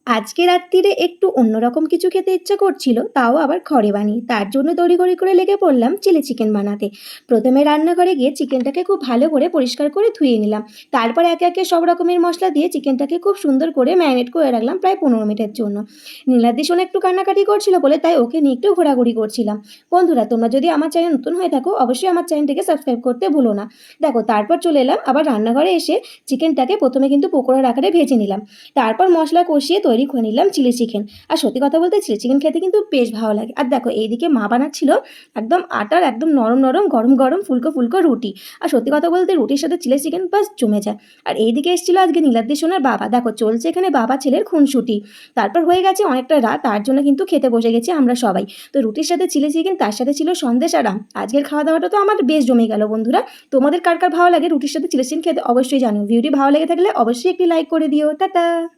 আজকে রাত্তিরে একটু অন্যরকম কিছু খেতে ইচ্ছা করছিল, তাও আবার ঘরে বানিয়ে। তার জন্য তড়িঘড়ি করে লেগে পড়লাম চিলি চিকেন বানাতে। প্রথমে রান্নাঘরে গিয়ে চিকেনটাকে খুব ভালো করে পরিষ্কার করে ধুয়ে নিলাম। তারপর একে একে সব রকমের মশলা দিয়ে চিকেনটাকে খুব সুন্দর করে ম্যারিনেট করে রাখলাম প্রায় 15 মিনিটের জন্য। নীলাদ্রি শোনা একটু কান্নাকাটি করছিল বলে তাই ওকে নিয়ে একটু ঘোরাঘুরি করছিলাম। বন্ধুরা, তোমরা যদি আমার চ্যানেল নতুন হয়ে থাকো অবশ্যই আমার চ্যানেলটিকে সাবস্ক্রাইব করতে ভুলো না। দেখো, তারপর চলে এলাম আবার রান্নাঘরে এসে চিকেনটাকে প্রথমে কিন্তু পকোড়ার আকারে ভেজে নিলাম। তারপর মশলা কষিয়ে তৈরি করে নিলাম চিলি চিকেন। আর সত্যি কথা বলতে চিলি চিকেন খেতে কিন্তু বেশ ভালো লাগে। আর দেখো, এইদিকে মা বানাচ্ছিল একদম আটার একদম নরম নরম গরম গরম ফুলকো ফুলকো রুটি। আর সত্যি কথা বলতে রুটির সাথে চিলি চিকেন বাস জমে যায়। আর এইদিকে এসেছিল আজকে নীলাদ্রি সোনার বাবা। দেখো, চলছে এখানে বাবা ছেলের খুনসুটি। তারপর হয়ে গেছে অনেকটা রাত, তার জন্য কিন্তু খেতে বসে গেছি আমরা সবাই। তো রুটির সাথে চিলি চিকেন, তার সাথে ছিল সন্দেশ আর আম। আজকের খাওয়া দাওয়াটা তো আমার বেশ জমে গেল বন্ধুরা। তোমাদের কার কার ভালো লাগে রুটির সাথে চিলি চিকেন খেতে অবশ্যই জানো। ভিডিওটি ভালো লেগে থাকলে অবশ্যই একটি লাইক করে দিও। টাটা।